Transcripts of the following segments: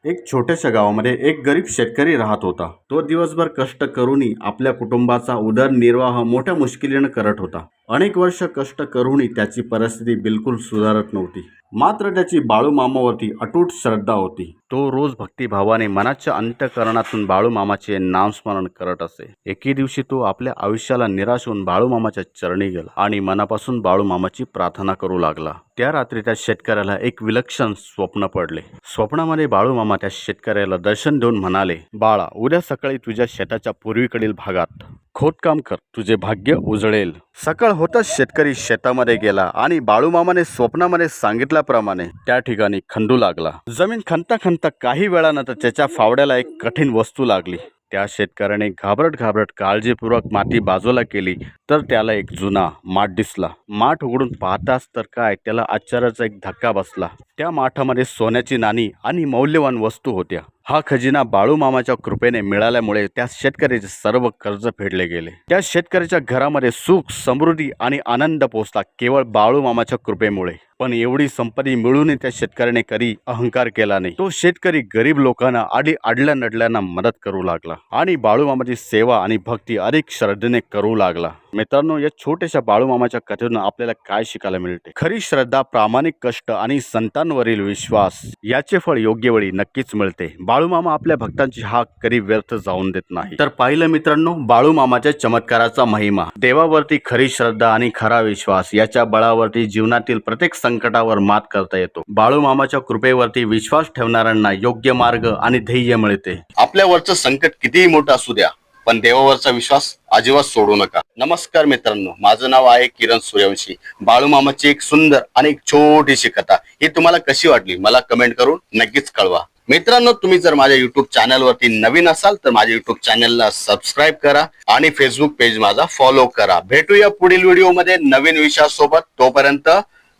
एक छोट्याशा गावामध्ये एक गरीब शेतकरी राहत होता. तो दिवसभर कष्ट करूनही आपल्या कुटुंबाचा उदरनिर्वाह मोठ्या मुश्किलीने करत होता. अनेक वर्ष कष्ट करूनही त्याची परिस्थिती बिलकुल सुधारत नव्हती. मात्र त्याची बाळूमामावरती अटूट श्रद्धा होती. तो रोज भक्तिभावाने मनाच्या अंतःकरणातून बाळूमामाचे नामस्मरण करत असे. एके दिवशी तो आपल्या आयुष्याला निराश होऊन बाळूमामाच्या चरणी गेला आणि मनापासून बाळूमामाची प्रार्थना करू लागला. त्या रात्री त्या शेतकऱ्याला एक विलक्षण स्वप्न पडले. स्वप्नामध्ये बाळूमामा त्या शेतकऱ्याला दर्शन देऊन म्हणाले, बाळा, उद्या सकाळी तुझ्या शेताच्या पूर्वीकडील भागात खोदकाम कर, तुझे भाग्य उजळेल. सकाळ होताच शेतकरी शेतामध्ये गेला आणि बाळूमामाने स्वप्नामध्ये सांगितल्याप्रमाणे त्या ठिकाणी खंदू लागला. जमीन खणता खणता काही वेळानंतर त्याच्या फावड्याला एक कठीण वस्तू लागली. त्या शेतकऱ्याने घाबरत काळजीपूर्वक माती बाजूला केली तर त्याला एक जुना माठ दिसला. माठ उघडून पाहताच तर काय, त्याला आश्चर्याचा एक धक्का बसला. त्या माठामध्ये सोन्याची नाणी आणि मौल्यवान वस्तू होत्या. हा खजिना बाळूमामाच्या कृपेने मिळाल्यामुळे त्या शेतकऱ्याचे सर्व कर्ज फेडले गेले. त्या शेतकऱ्याच्या घरामध्ये सुख, समृद्धी आणि आनंद पोचला केवळ बाळूमामाच्या कृपेमुळे. पण एवढी संपत्ती मिळूनही त्या शेतकऱ्याने कधी अहंकार केला नाही. तो शेतकरी गरीब लोकांना आणि अडल्या नडल्यांना मदत करू लागला आणि बाळूमामाची सेवा आणि भक्ती अधिक श्रद्धेने करू लागला. मित्रांनो, या छोट्याशा बाळूमामाच्या कथेतून आपल्याला काय शिकायला मिळते? खरी श्रद्धा, प्रामाणिक कष्ट आणि संतांवरील विश्वास याचे फळ योग्य वेळी नक्कीच मिळते. बाळूमामा आपल्या भक्तांची हाक कधी व्यर्थ जाऊन देत नाही. तर पाहिलं मित्रांनो, बाळूमामाच्या चमत्काराचा महिमा. देवावरती खरी श्रद्धा आणि खरा विश्वास याच्या बळावरती जीवनातील प्रत्येक संकटावर मात करता येतो. बाळूमामाच्या कृपेवरती विश्वास ठेवणाऱ्यांना योग्य मार्ग आणि ध्येय मिळते. आपल्यावरचं संकट कितीही मोठं असू द्या, पण देवावरचा विश्वास अजिबात सोडू नका. नमस्कार मित्रांनो, माझं नाव आहे किरण सूर्यवंशी. बाळूमामाची एक सुंदर आणि एक छोटीशी कथा ही तुम्हाला कशी वाटली मला कमेंट करून नक्कीच कळवा. मित्रांनो, तुम्ही जर माझ्या युट्यूब चॅनलवरती नवीन असाल तर माझ्या युट्यूब चॅनलला सबस्क्राईब करा आणि फेसबुक पेज माझा फॉलो करा. भेटूया पुढील व्हिडिओमध्ये नवीन विषयासोबत. तोपर्यंत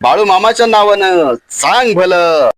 बाळूमामाच्या नावानं सांग भलं.